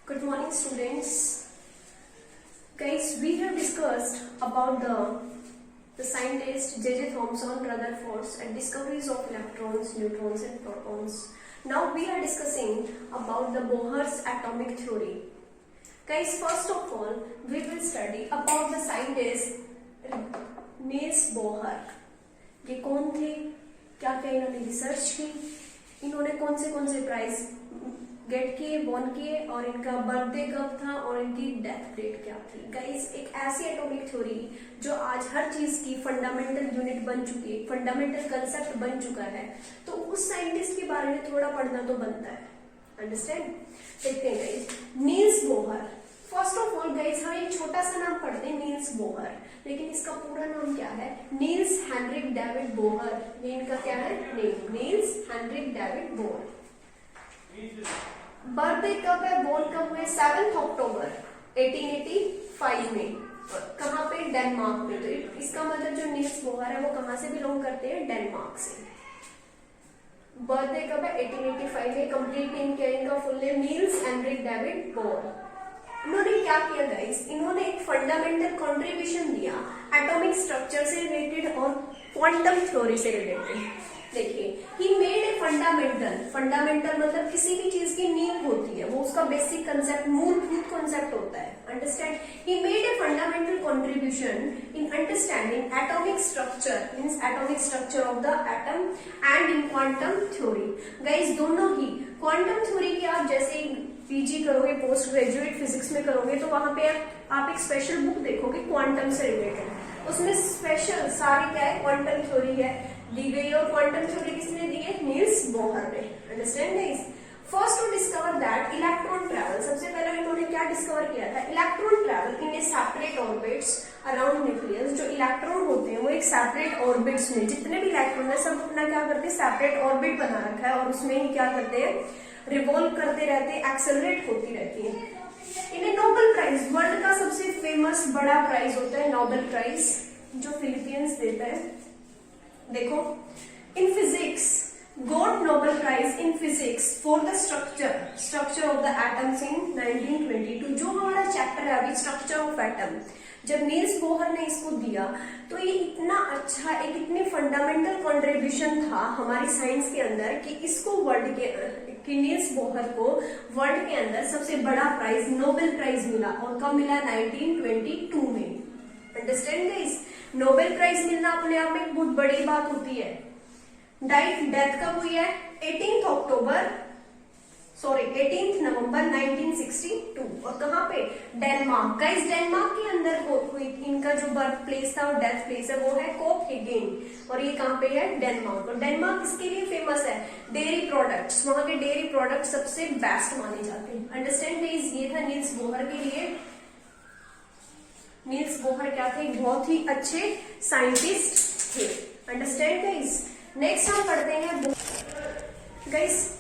Good morning, students. Guys, we have discussed about the scientist J.J. Thomson Rutherford's discoveries of electrons, neutrons, and protons. Now we are discussing about the Bohr's atomic theory. Guys, first of all, we will study about the scientist Niels Bohr. ये कौन थे, क्या क्या इन्होंने research की, इन्होंने कौन से प्राइज गेट किए, वॉन किए, और इनका बर्थडे कब था और इनकी डेथ डेट क्या थी. गाइस, एक ऐसी एटॉमिक थ्योरी जो आज हर चीज की फंडामेंटल यूनिट बन चुकी है, फंडामेंटल कंसेप्ट बन चुका है, तो उस साइंटिस्ट के बारे में थोड़ा पढ़ना तो बनता है. अंडरस्टैंड? देखते हैं guys. Niels Bohr. First of all guys, हम एक छोटा सा नाम पढ़ते हैं नील्स बोहर, लेकिन इसका पूरा नाम क्या है? Niels Henrik David Bohr. ये इनका क्या है name? Niels Henrik David Bohr. Birthday कब है, बोर्न कब हुए? 7 अक्टूबर 1885 में. कहाँ पे? डेनमार्क में. तो इसका मतलब जो नील्स बोहर है वो कहाँ से बिलोंग करते हैं? डेनमार्क से. बर्थडे कब है? 1885 में. कंप्लीट नेम क्या है इनका? Full name Niels Henrik David Bohr. इन्होंने क्या किया गाइस? इन्होंने एक फंडामेंटल कंट्रीब्यूशन दिया एटॉमिक स्ट्रक्चर से रिलेटेड और क्वांटम थ्योरी से रिलेटेड. देखिए, ही मेड ए फंडामेंटल मतलब किसी भी चीज की नींव होती है, वो उसका बेसिक कंसेप्ट, मूलभूत कंसेप्ट होता है. Understand? He made a fundamental contribution in understanding atomic structure, means atomic structure of the atom and in quantum theory. Guys, दोनों ही क्वांटम थ्योरी की आप जैसे पीजी करोगे, पोस्ट ग्रेजुएट फिजिक्स में करोगे, तो वहां पे आप एक स्पेशल बुक देखोगे क्वांटम से रिलेटेड. उसमें स्पेशल सारी क्या है? क्वांटम थ्योरी है दी गई. और क्वांटम थ्योरी किसने दी है? नील्स बोहर ने. Understand guys? First to discover that electron travel. सबसे पहले इन्होंने क्या डिस्कवर किया था? Electron travel in a separate orbits around nucleus. जो इलेक्ट्रॉन होते हैं वो एक सेपरेट ऑर्बिट्स में, जितने भी इलेक्ट्रॉन है सब अपना क्या करते हैं? सेपरेट ऑर्बिट बना रखा है, और उसमें ही क्या करते हैं? रिवॉल्व करते रहते हैं, एक्सेलरेट होती रहती है. इन्हें नोबेल प्राइज, वर्ल्ड का सबसे फेमस बड़ा प्राइज होता है नोबेल प्राइज, जो फिलीपींस देता है. देखो, in physics got Nobel prize in physics for the structure of the atoms in 1922. जो हमारा चैप्टर है अभी, स्ट्रक्चर ऑफ एटम, जब नील्स बोहर ने इसको दिया तो ये इतना अच्छा, एक इतनी फंडामेंटल कंट्रीब्यूशन था हमारी साइंस के अंदर कि इसको वर्ल्ड के नील्स बोहर को वर्ल्ड के अंदर सबसे बड़ा प्राइज, नोबेल प्राइज मिला. और कब मिला? 1922 में. Understand guys? नोबेल प्राइज मिलना अपने आप में एक बहुत बड़ी बात होती है. डेथ कब हुई है? 18 नवंबर 1962. और कहाँ पे? डेनमार्क. गाइस, डेनमार्क के अंदर हुई. इनका जो बर्थ प्लेस था और डेथ प्लेस है वो है कोपेनहेगन, और ये कहाँ पे है? डेनमार्क. और डेनमार्क इसके लिए फेमस है डेयरी प्रोडक्ट्स. वहां के डेयरी प्रोडक्ट सबसे बेस्ट माने जाते हैं. Understand guys? ये था नील्स बोहर के लिए. नील्स बोहर क्या थे? बहुत ही अच्छे साइंटिस्ट थे. Understand guys? नेक्स्ट हम पढ़ते हैं गाइस.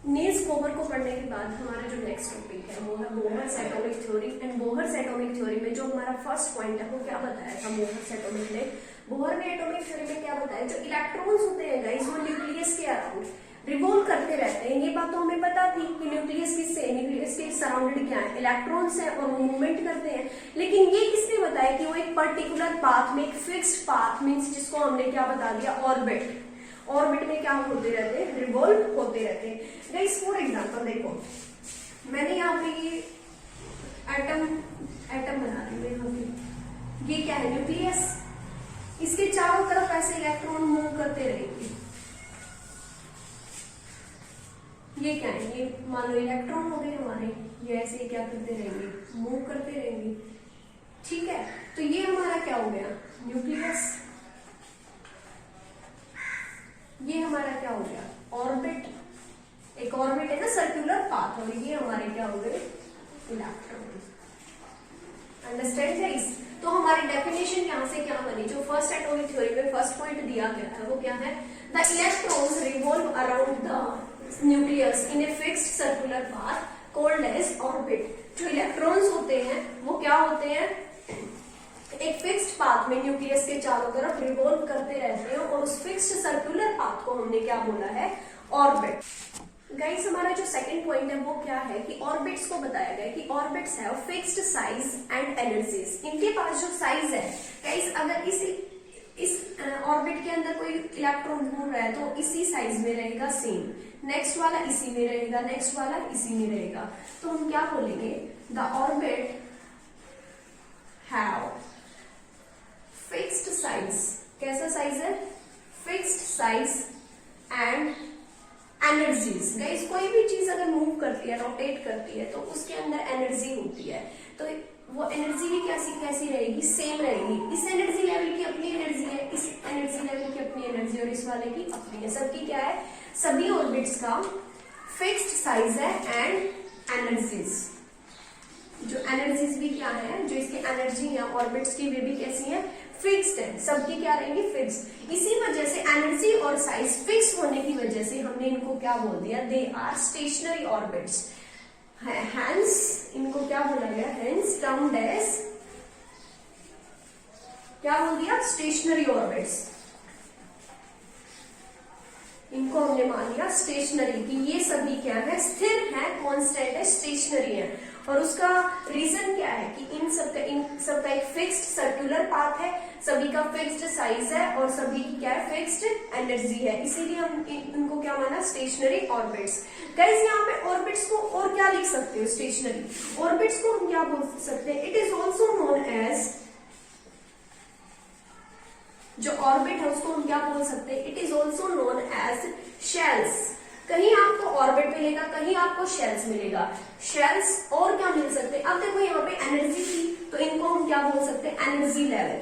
नील्स बोहर को पढ़ने के बाद हमारा जो नेक्स्ट टॉपिक है वो है Bohr's atomic theory. And Bohr's atomic theory में जो हमारा फर्स्ट पॉइंट है वो क्या बताया था बोहर्स एटॉमिक ने? बोहर ने एटॉमिक थ्योरी में क्या बताया? जो इलेक्ट्रॉन्स होते हैं गाइस, वो न्यूक्लियस के अराउंड रिवॉल्व करते रहते हैं. ये बात तो हमें पता थी कि न्यूक्लियस न्यूक्लियस के सराउंडेड क्या है? इलेक्ट्रॉन्स है, और वो मूवमेंट करते हैं. लेकिन ये किसने बताया कि वो एक पर्टिकुलर पाथ में, एक फिक्स्ड पाथ, मीन्स जिसको हमने क्या बता दिया? ऑर्बिट में क्या होते रहते हैं? रिवॉल्व होते रहते हैं. गाइस, फॉर एग्जांपल देखो, मैंने यहाँ पे ये एटम बना रही हूँ यहाँ पे. ये क्या है? न्यूक्लियस. इसके चारों तरफ ऐसे इलेक्ट्रॉन मूव करते रहेंगे. ये क्या है? ये मान लो इलेक्ट्रॉन हो गए हमारे, ये ऐसे क्या करते रहेंगे? मूव करते रहेंगे. ठीक है, तो ये हमारा क्या हो गया? न्यूक्लियस. ये हमारा क्या हो गया? ऑर्बिट. एक ऑर्बिट है ना, सर्कुलर पाथ, और ये हमारे क्या हो गए? इलेक्ट्रॉन. Understand guys? तो हमारी डेफिनेशन यहां से क्या बनी? जो फर्स्ट एटॉमिक थ्योरी में फर्स्ट पॉइंट दिया गया था वो क्या है? The electrons revolve around the nucleus in a fixed circular path called as orbit. जो इलेक्ट्रॉन्स होते हैं वो क्या होते हैं? एक फिक्स्ड पाथ में न्यूक्लियस के चारों तरफ रिवॉल्व करते रहते हैं, और उस फिक्स्ड सर्कुलर पाथ को हमने क्या बोला है? ऑर्बिट. गाइस हमारा जो सेकंड पॉइंट है वो क्या है कि ऑर्बिट्स को बताया गया कि orbits have fixed size and energies. इनके पास जो साइज है गाइस, अगर इस ऑर्बिट के अंदर कोई इलेक्ट्रॉन घूम रहा है तो इसी साइज में रहेगा सेम, नेक्स्ट वाला इसी में रहेगा, नेक्स्ट वाला इसी में रहेगा। तो हम क्या बोलेंगे, the orbit have fixed size. कैसा साइज है, fixed size and energies. Guys कोई भी चीज अगर मूव करती है, रोटेट करती है, तो उसके अंदर एनर्जी होती है, तो वो एनर्जी भी कैसी रहेगी, सेम रहेगी। इस एनर्जी लेवल की अपनी एनर्जी है, इस एनर्जी लेवल की अपनी एनर्जी, और इस वाले की अपनी है। सबकी क्या है, सभी ऑर्बिट्स का फिक्स्ड साइज है एंड एनर्जीज। जो एनर्जीज भी क्या है, जो इसकी एनर्जी है ऑर्बिट्स की, वे भी कैसी है, फिक्स्ड है। सबकी क्या रहेंगी, फिक्स्ड। इसी वजह से एनर्जी और साइज फिक्स होने की वजह से हमने इनको क्या बोल दिया, they are stationary orbits. Hence इनको क्या बोला गया, हैंस टर्म्ड एज, क्या बोल दिया, स्टेशनरी ऑर्बिट्स। इनको हमने मान लिया स्टेशनरी, कि ये सभी क्या है, स्थिर है, कांस्टेंट है, स्टेशनरी है। और उसका रीजन क्या है कि इन सबका एक फिक्स्ड सर्कुलर पाथ है, सभी का फिक्स्ड साइज है, और सभी की क्या है, फिक्स्ड एनर्जी है। इसीलिए हम इनको क्या माना, स्टेशनरी ऑर्बिट्स। गाइस यहाँ पे ऑर्बिट्स को और क्या लिख सकते हो, स्टेशनरी ऑर्बिट्स को हम क्या बोल सकते हैं, it is also known as, जो ऑर्बिट है उसको हम क्या बोल सकते हैं, it is also known as shells. कहीं आपको ऑर्बिट मिलेगा, कहीं आपको शेल्स मिलेगा। शेल्स और क्या मिल सकते हैं, अब देखो यहाँ पे एनर्जी थी, तो इनको हम क्या बोल सकते हैं, एनर्जी लेवल।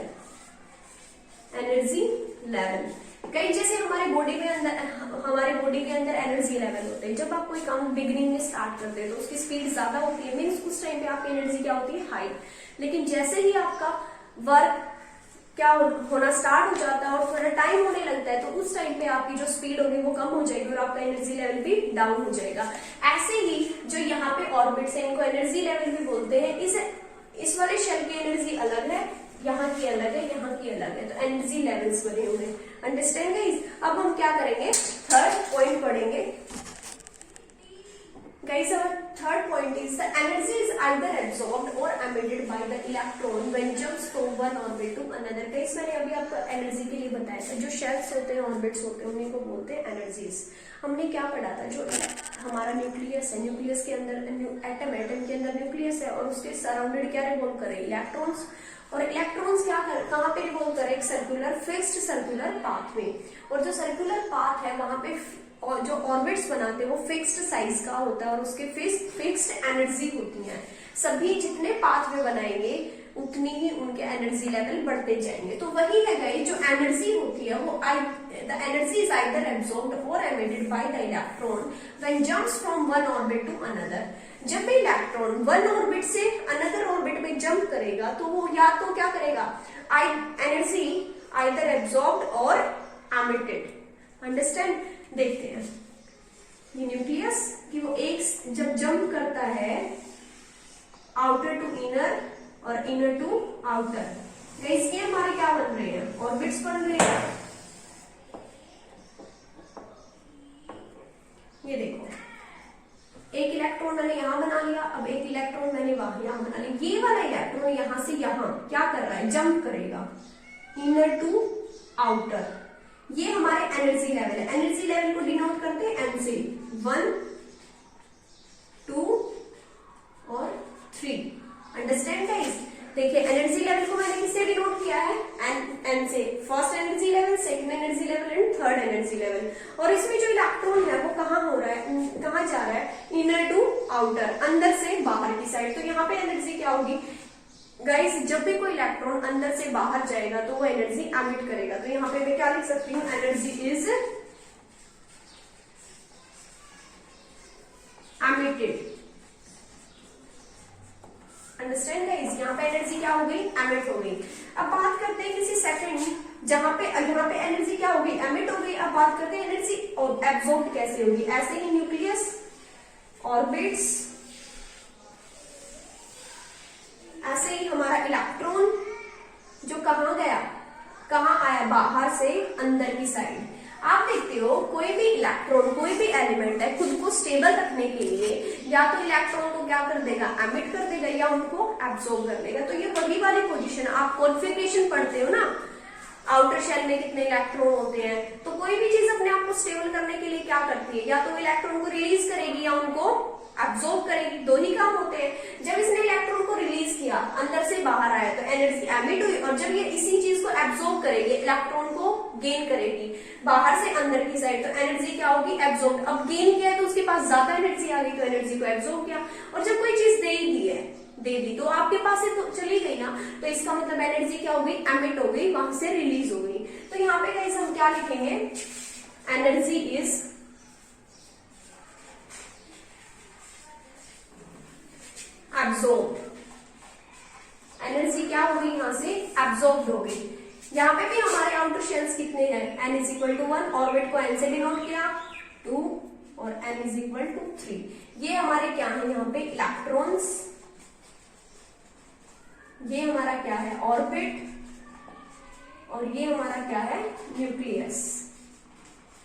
एनर्जी लेवल, कई जैसे हमारे बॉडी के अंदर एनर्जी लेवल होते हैं। जब आप कोई काम बिगिनिंग में स्टार्ट करते हैं तो उसकी स्पीड ज्यादा होती है, मीन्स उस टाइम पे आपकी एनर्जी क्या होती है, हाई। लेकिन जैसे ही आपका वर्क क्या होना स्टार्ट हो जाता है और थोड़ा टाइम होने लगता है, तो उस टाइम पे आपकी जो स्पीड होगी वो कम हो जाएगी और आपका एनर्जी लेवल भी डाउन हो जाएगा। ऐसे ही जो यहाँ पे ऑर्बिट्स हैं, इनको एनर्जी लेवल भी बोलते हैं। इस वाले शेल की एनर्जी अलग है, यहाँ की अलग है, यहाँ की अलग है, तो एनर्जी लेवल्स बने हुए हैं। Understand guys? अब हम क्या करेंगे, थर्ड पॉइंट पढ़ेंगे। Guys, our third point is the energy is either absorbed or emitted by the electron when jumps from one orbit to another. Guys, मैंने अभी आपको एनर्जी के लिए बताया था, जो शेल्स होते हैं, ऑर्बिट्स होते हैं, उन्हीं को बोलते हैं एनर्जीज। हमने क्या पढ़ा था, जो हमारा न्यूक्लियस है, न्यूक्लियस के अंदर एटम के अंदर न्यूक्लियस है और उसके सराउंडेड क्या रिवॉल्व करे, इलेक्ट्रॉन्स। और इलेक्ट्रॉन्स क्या कहाँ पे रिवॉल्व करे, एक सर्कुलर, फिक्स्ड सर्कुलर पाथ में। और जो सर्कुलर पाथ है वहां पे और जो ऑर्बिट्स बनाते हैं वो फिक्स्ड साइज का होता है और उसके फिक्स्ड एनर्जी होती है। सभी जितने पाथ में बनाएंगे उतनी ही उनके एनर्जी लेवल बढ़ते जाएंगे। तो वही है गाइस, जो एनर्जी होती है वो the energy is either absorbed or emitted by the electron when jumps from one orbit to another. जब भी इलेक्ट्रॉन वन ऑर्बिट से अनदर ऑर्बिट में जंप करेगा तो वो या तो क्या करेगा, energy either absorbed or emitted. Understand? देखते हैं ये न्यूक्लियस कि वो एक जब जंप करता है आउटर टू इनर और इनर टू आउटर, गाइस ये हमारे क्या बन रहे हैं, ऑर्बिट्स बन रहे हैं। ये देखो, एक इलेक्ट्रॉन मैंने यहां बना लिया, अब एक इलेक्ट्रॉन मैंने यहां बना लिया। ये वाला इलेक्ट्रॉन यहां से यहां क्या कर रहा है, जंप करेगा इनर टू आउटर। ये हमारे एनर्जी लेवल है। एनर्जी लेवल को डिनोट करते हैं एन से, 1, 2 और 3। Understand guys? देखिए एनर्जी लेवल को मैंने किससे डिनोट किया है, एन से। First energy level, second energy level and third energy level. और इसमें जो इलेक्ट्रॉन है वो कहाँ हो रहा है, कहाँ जा रहा है, इनर टू आउटर, अंदर से बाहर की साइड। तो यहाँ पे एनर्जी क्या होगी गाइस, जब भी कोई इलेक्ट्रॉन अंदर से बाहर जाएगा तो वो एनर्जी एमिट करेगा। तो यहाँ पे मैं क्या लिख सकती हूँ, energy is emitted. Understand guys? यहाँ पे एनर्जी क्या हो गई, एमिट हो गई। अब बात करते हैं किसी सेकंड जहां पे यहाँ पे एनर्जी क्या हो गई, एमिट हो गई। अब बात करते हैं एनर्जी एब्सॉर्ब कैसे होगी। ऐसे ही न्यूक्लियस, ऑर्बिट्स, ऐसे ही हमारा इलेक्ट्रॉन जो कहाँ गया, कहाँ आया, बाहर से अंदर की साइड। आप देखते हो कोई भी इलेक्ट्रॉन, कोई भी एलिमेंट है, खुद को स्टेबल रखने के लिए या तो इलेक्ट्रॉन को क्या कर देगा, एमिट कर देगा, या उनको एब्जॉर्ब कर देगा। तो ये वही वाली पोजीशन, आप कॉन्फ़िगरेशन पढ़ते हो ना, आउटर शेल में कितने इलेक्ट्रॉन होते हैं, तो कोई भी चीज अपने आप को स्टेबल करने के लिए क्या करती है, या तो इलेक्ट्रॉन को रिलीज करेगी या उनको एब्जॉर्ब करेगी, दो ही काम होते हैं। जब इसने इलेक्ट्रॉन को रिलीज किया, अंदर से बाहर आया, तो एनर्जी एमिट हुई, और जब ये इसी चीज को एब्जॉर्ब करेगी, इलेक्ट्रॉन को गेन करेगी बाहर से अंदर की साइड, तो एनर्जी क्या होगी, एब्जॉर्ब। अब गेन किया है तो उसके पास ज्यादा एनर्जी आ गई, तो एनर्जी को एब्जॉर्ब किया। और जब कोई चीज दे दी तो आपके पास से तो चली गई ना, तो इसका मतलब एनर्जी क्या हो गई, एमिट हो गई, वहां से रिलीज हो गई। तो यहाँ पे गाइस हम क्या लिखेंगे, एनर्जी इज एब्जॉर्ब। एनर्जी क्या हो गई, यहां से एब्जॉर्ब हो गई। यहाँ पे भी हमारे आउटर शेल्स कितने हैं, n is equal to 1, orbit को n से डिनोट किया 2 और n इज इक्वल टू 3। ये हमारे क्या है, यहाँ पे इलेक्ट्रॉन्स, ये हमारा क्या है, ऑर्बिट, और ये हमारा क्या है, न्यूक्लियस।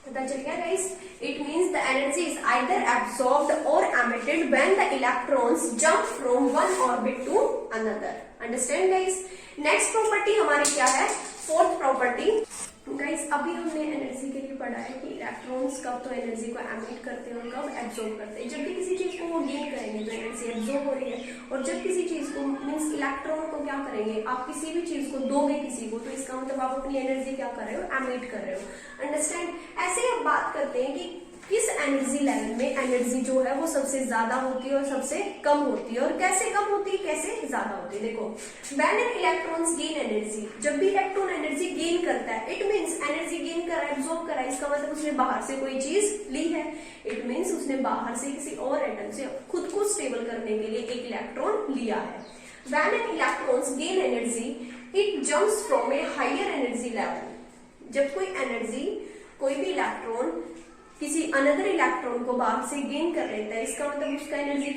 पता चल गया guys. It means the energy is either absorbed or emitted when the electrons jump from one orbit to another. Understand guys. Next property हमारी क्या है, फोर्थ प्रॉपर्टी। गाइस अभी हमने एनर्जी के लिए पढ़ा है कि इलेक्ट्रॉन्स कब तो एनर्जी को एमिट करते हैं और कब एब्जॉर्ब करते हैं। जब भी किसी चीज को वो गेन करेंगे तो एनर्जी एब्जॉर्ब हो रही है, और जब किसी चीज को मीन्स इलेक्ट्रॉन को क्या करेंगे, आप किसी भी चीज को दोगे किसी को, तो इसका मतलब आप अपनी एनर्जी क्या कर रहे हो, एमिट कर रहे हो। अंडरस्टैंड। ऐसे अब बात करते हैं कि किस एनर्जी लेवल में एनर्जी जो है वो सबसे ज्यादा होती है और सबसे कम होती है, और कैसे कम होती है, कैसे ज्यादा होती है। देखो, when an electrons gain energy, जब भी इलेक्ट्रॉन एनर्जी गेन करता है, इट मींस एनर्जी गेन कर रहा है, एब्जॉर्ब कर रहा है, इसका मतलब उसने बाहर से कोई चीज ली है। इट मींस उसने बाहर से किसी और एटम से खुद को स्टेबल करने के लिए एक इलेक्ट्रॉन लिया है। When an electrons gain energy, it jumps from a higher energy level. जब कोई एनर्जी, कोई भी इलेक्ट्रॉन किसी अनदर इलेक्ट्रॉन को बाहर से गेन कर लेता है, इसका मतलब उसका एनर्जी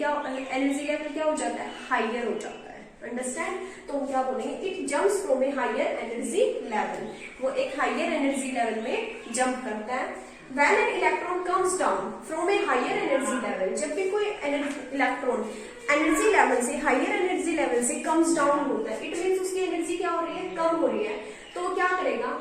लेवल क्या हो जाता है, हायर हो जाता है। अंडरस्टैंड। तो क्या बोलेंगे, it jumps from a higher energy level, वो एक हायर एनर्जी लेवल में जंप करता है। When an electron comes down from a higher energy level, जब भी कोई इलेक्ट्रॉन एनर्जी लेवल से, हायर एनर्जी लेवल से कम्स डाउन होता है, इट मीन्स उसकी एनर्जी क्या हो रही है, कम हो रही है। तो क्या करेगा,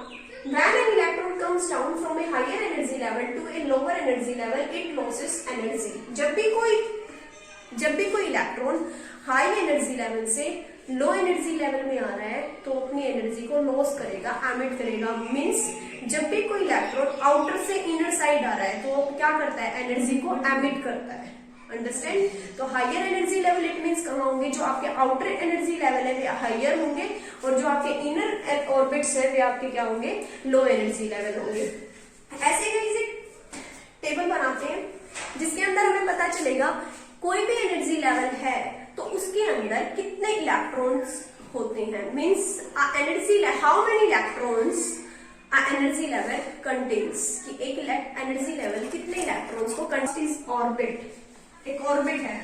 when an electron comes down from a higher energy level to a lower energy level, it loses energy। जब भी कोई इलेक्ट्रॉन हाई एनर्जी लेवल से लो एनर्जी लेवल में आ रहा है, तो अपनी एनर्जी को लॉस करेगा, एमिट करेगा। मींस जब भी कोई इलेक्ट्रॉन आउटर से इनर साइड आ रहा है, तो क्या करता है, एनर्जी को एमिट करता है। अंडरस्टैंड। तो higher energy level it means कहाँ होंगे, जो आपके आउटर एनर्जी लेवल है वे हायर होंगे, और जो आपके इनर ऑर्बिट्स है वे आपके क्या होंगे, लो एनर्जी लेवल होंगे। ऐसे कहीं से टेबल बनाते हैं जिसके अंदर हमें पता चलेगा कोई भी एनर्जी लेवल है तो उसके अंदर कितने इलेक्ट्रॉन्स होते हैं। Means energy, how many electrons energy level contains, कि एक एनर्जी लेवल कितने इलेक्ट्रॉन्स को कंटेन्स। ऑर्बिट, एक ऑर्बिट है,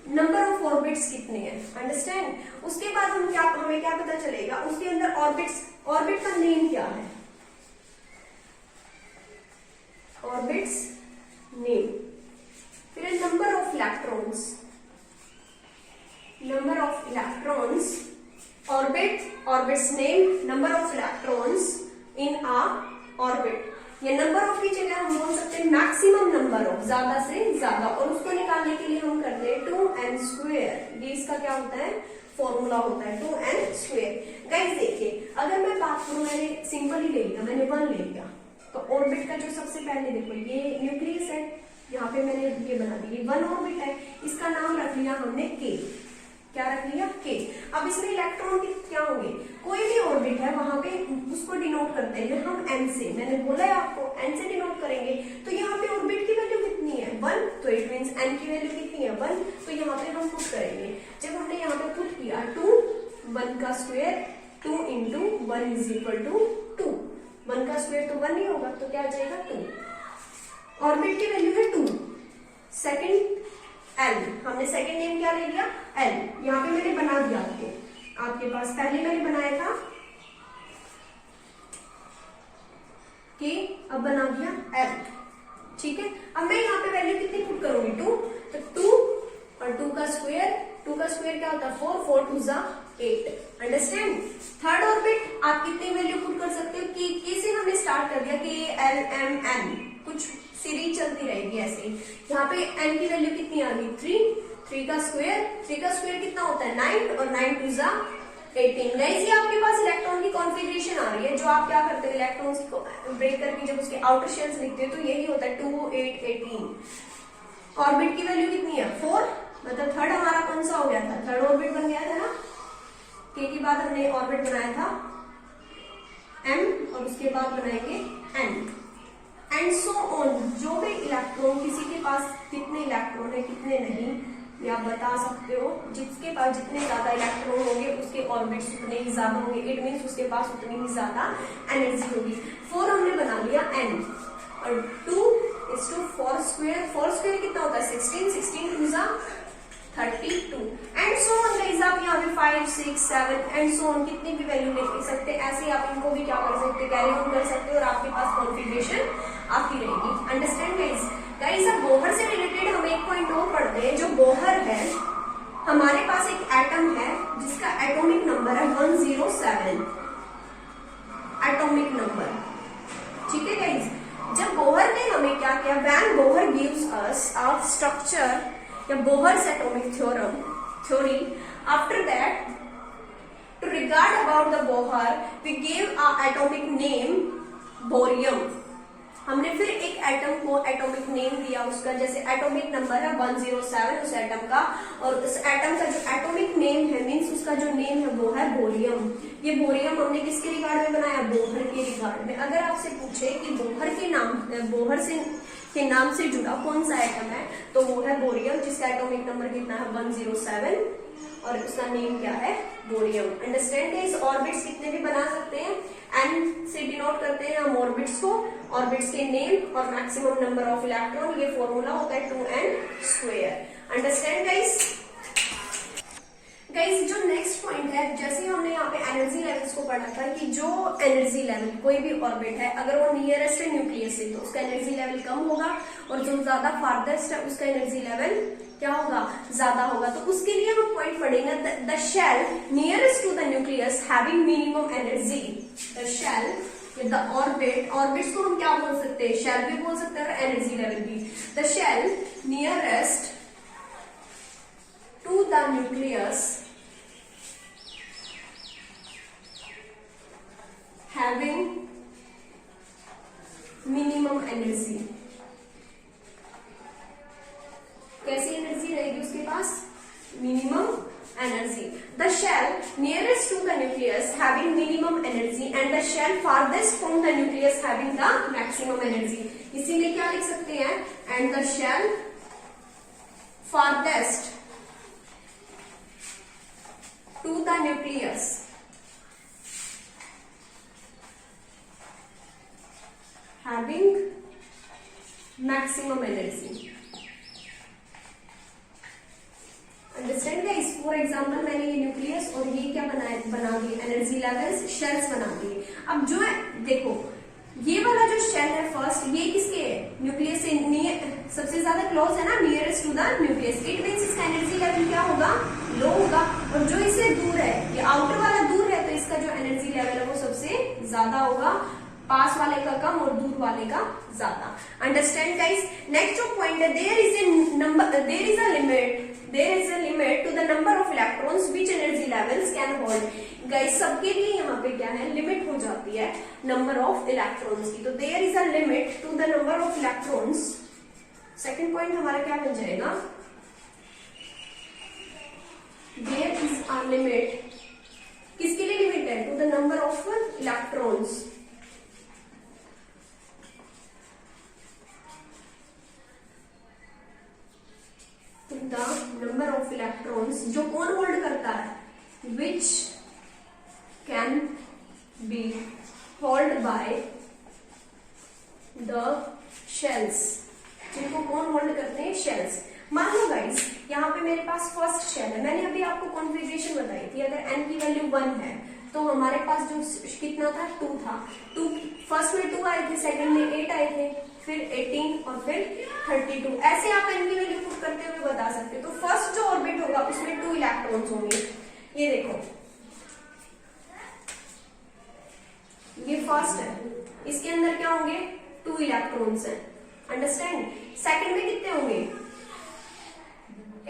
नंबर ऑफ ऑर्बिट्स कितने हैं। अंडरस्टैंड। उसके बाद हमें क्या पता चलेगा, उसके अंदर ऑर्बिट का नेम क्या है, ऑर्बिट्स नेम। फिर number of electrons, orbits name, number of electrons in a orbit. ये नंबर ऑफ की जगह हम बोल सकते हैं मैक्सिमम नंबर ऑफ, ज्यादा से ज्यादा, और उसको निकालने के लिए हम करते हैं 2n²। ये इसका क्या होता है, फॉर्मूला होता है 2n²। गाइस देखिए, अगर मैं बात करूं, मैंने सिंपल ही ले लिया, मैंने 1 ले लिया, तो ऑर्बिट का जो सबसे पहले देखो ये न्यूक्लियस है, यहाँ पे मैंने ये बना दी, 1 ऑर्बिट है, इसका नाम रख लिया हमने K। क्या रख लिया, K। अब इसमें इलेक्ट्रॉन क्या होंगे, कोई भी ऑर्बिट है वहां पे उसको डिनोट करते हैं हम n से। मैंने बोला है आपको n से डिनोट करेंगे, तो यहाँ पे ऑर्बिट की वैल्यू कितनी है, 1, तो इट मींस n की वैल्यू कितनी है, 1। तो यहाँ पे हम पुट करेंगे, जब हमने यहाँ पे पुट किया 2, 1 का square, 2 into 1 is equal to 2। 1 का स्क्वायर तो 1 ही होगा, तो क्या आ जाएगा 2। ऑर्बिट की वैल्यू है 2। सेकेंड L, हमने सेकेंड नेम क्या ले लिया, L। यहाँ पे मैंने बना दिया आपके पास, पहले मैंने बनाया था K अब बना दिया L, ठीक है। अब मैं यहाँ पे वैल्यू कितनी पुट करूंगी 2, तो 2 और 2 का स्क्वायर, 2 का स्क्वायर क्या होता है 4, 4 2 जा 8, अंडरस्टैंड। थर्ड ऑर्बिट आप कितनी वैल्यू पुट कर सकते हो कि कैसे हमने स्टार्ट कर दिया कि L M N कुछ सीरीज चलती रहेगी ऐसे। यहाँ पे N की वैल्यू कितनी आ गई 3, 3 का स्क्वायर कितना होता है 9 और 9 2 जा 18। गाइस ये आपके पास इलेक्ट्रॉन की कॉन्फ़िगरेशन आ रही है, जो आप क्या करते हैं इलेक्ट्रॉन्स को ब्रेक करके जब उसके आउटर शेल्स लिखते हैं तो यही होता है 2 8 18। ऑर्बिट की वैल्यू कितनी है 4, मतलब थर्ड हमारा कौन सा हो गया था, थर्ड ऑर्बिट बन गया था ना। के के बाद हमने ऑर्बिट बनाया था M और उसके बाद बनाएंगे N एंड सो ऑन। जो भी इलेक्ट्रॉन, किसी के पास कितने इलेक्ट्रॉन है कितने नहीं ये आप बता सकते हो। जिसके पास जितने ज्यादा इलेक्ट्रॉन होंगे उसके ऑर्बिट्स उतने ही ज्यादा होंगे, इट मीन्स उसके पास उतनी ही ज्यादा एनर्जी होगी। 4 हमने बना लिया N और 2 is to 4 स्क्वायर, 4 स्क्वायर कितना होता है 16, 16 2 जा 32 एंड सो ऑन। गाइस आप यहाँ पे 5 6 7 एंड सो ऑन कितनी भी वैल्यू ले सकते हैं, ऐसे आप इनको भी क्या कर सकते हैं कैरी ऑन कर सकते हो और आपके पास कॉन्फ़िगरेशन आती रहेगी, अंडरस्टैंड गाइस। गाइस अब बोहर से रिलेटेड हम एक पॉइंट और पढ़ते हैं। जो बोहर है, हमारे पास एक एटम है जिसका एटॉमिक नंबर है 107 एटॉमिक नंबर, ठीक है गाइस। जब बोहर ने हमें क्या किया, when Bohr gives us a structure या Bohr's atomic theory, after that to regard about the Bohr we give a atomic name bohrium. हमने फिर एक एटम को एटॉमिक नेम दिया उसका, जैसे एटॉमिक नंबर है 107 उस एटम का, और उस एटम का जो एटॉमिक नेम है मींस उसका जो नेम है वो है बोरियम। ये बोरियम हमने किसके रिगार्ड में बनाया, बोहर के रिगार्ड में। अगर आपसे पूछे कि बोहर के नाम से जुड़ा कौन सा एटम है तो वो है बोरियम, जिसका एटॉमिक नंबर कितना है 107 और उसका नेम क्या है बोरियम, अंडरस्टैंड है। इस ऑर्बिट्स कितने भी बना सकते हैं, एन से डिनोट करते हैं हम ऑर्बिट्स को, ऑर्बिट्स के नेम और मैक्सिमम नंबर ऑफ इलेक्ट्रॉन, ये फॉर्मूला होता है 2n square, understand guys. Guys जो नेक्स्ट पॉइंट है, जैसे हमने यहाँ पे एनर्जी लेवल्स को पढ़ा था कि जो एनर्जी लेवल कोई भी ऑर्बिट है अगर वो नियरेस्ट है न्यूक्लियस से तो उसका एनर्जी लेवल कम होगा, और जो ज्यादा फारदेस्ट है उसका एनर्जी लेवल क्या होगा, ज्यादा होगा। तो उसके लिए हम पॉइंट पढ़ेंगे the shell nearest to the nucleus having minimum energy, the shell the orbit, orbits को हम क्या बोल सकते हैं, शेल भी बोल सकते हैं और एनर्जी लेवल भी। The shell nearest to the nucleus having minimum energy, कैसी एनर्जी रहेगी उसके पास, minimum energy. The shell nearest to the nucleus having minimum energy and the shell farthest from the nucleus having the maximum energy. इसीलिए क्या लिख सकते हैं, and the shell farthest to the nucleus having maximum energy, understand guys. For example मैंने ये nucleus और ये क्या बना दिए एनर्जी लेवल्स, शेल्स बना दिए। अब जो है देखो ये वाला जो शेल है फर्स्ट, ये किसके है, न्यूक्लियस से सबसे ज्यादा क्लोज है ना, nearest to the nucleus, it means इसका एनर्जी लेवल क्या होगा, लो होगा। और जो इससे दूर है, ये आउटर वाला दूर है, तो इसका जो एनर्जी लेवल है वो सबसे ज्यादा होगा, पास वाले का कम और दूर वाले का ज्यादा, अंडरस्टैंड गाइस। नेक्स्ट जो पॉइंट है, there is a limit to the number of electrons which energy levels can hold. Guys सबके लिए यहाँ पे क्या है, लिमिट हो जाती है नंबर ऑफ इलेक्ट्रॉन्स की, तो there is a limit to the number of electrons. Second point हमारा क्या बन जाएगा, देयर इज अ लिमिट, किसके लिए लिमिट है, to the number of electrons the number of electrons, जो कौन होल्ड करता है, which can be hold by the shells, जिनको कौन होल्ड करते हैं, शेल्स। मान लो गाइस यहाँ पे मेरे पास फर्स्ट शेल है, मैंने अभी आपको कॉन्फ़िगरेशन बताई थी, अगर n की वैल्यू 1 है तो हमारे पास जो कितना था 2 था, 2 फर्स्ट में 2 आए थे, सेकंड में 8 आए थे, फिर 18 और फिर 32। ऐसे आप n की वैल्यू पुट करते हुए बता सकते हो। तो फर्स्ट जो ऑर्बिट होगा उसमें 2 इलेक्ट्रॉन्स होंगे, ये देखो ये फर्स्ट है, इसके अंदर क्या होंगे 2 इलेक्ट्रॉन्स हैं, अंडरस्टैंड। सेकंड में कितने होंगे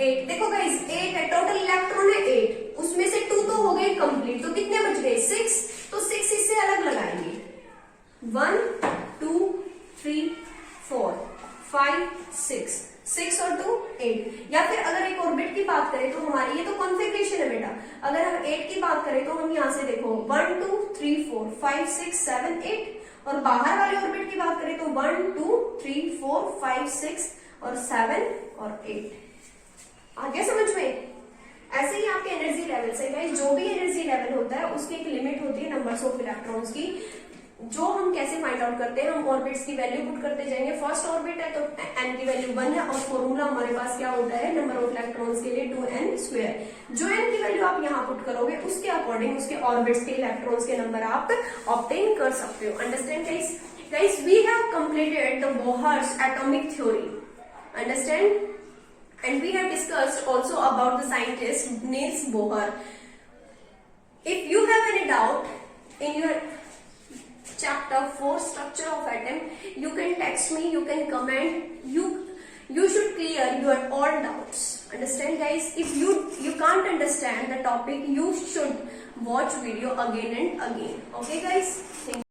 8, देखो गाइस 8 है, टोटल इलेक्ट्रॉन है 8, उसमें से 2 तो हो गए कंप्लीट, तो कितने बच गए 6, तो 6 इससे अलग लगाएंगे, 1 2 3 4 5 6, 6 और 2 8। या फिर अगर एक ऑर्बिट की बात करें तो हमारी ये तो कॉन्फ़िगरेशन है बेटा, अगर हम 8 की बात करें तो हम यहाँ से देखो 1 2 3 4 5 6 7 8, और बाहर वाले ऑर्बिट की बात करें तो 1 2 3 4 5 6 और 7 और 8। आ गया समझ में? ऐसे ही आपके एनर्जी लेवल से गाइस, जो भी एनर्जी लेवल होता है उसकी एक लिमिट होती है नंबर्स ऑफ इलेक्ट्रॉन्स की, जो हम कैसे फाइंड आउट करते हैं, हम ऑर्बिट्स की वैल्यू पुट करते जाएंगे। फर्स्ट ऑर्बिट है तो n की वैल्यू 1 है, और फॉर्मूला हमारे पास क्या होता है नंबर ऑफ इलेक्ट्रॉन्स के लिए 2n²। जो n की वैल्यू आप यहाँ पुट करोगे उसके अकॉर्डिंग उसके ऑर्बिट्स के इलेक्ट्रॉन्स के नंबर आप ऑब्टेन कर सकते हो। Understand guys? Guys we have completed the Bohr's atomic theory, understand, and we have discussed also about the scientist Niels Bohr. If you have any doubt in your chapter 4 structure of atom, you can text me, you can comment, you should clear your all doubts. Understand guys? If you can't understand the topic, you should watch video again and again. Okay guys? Thank you.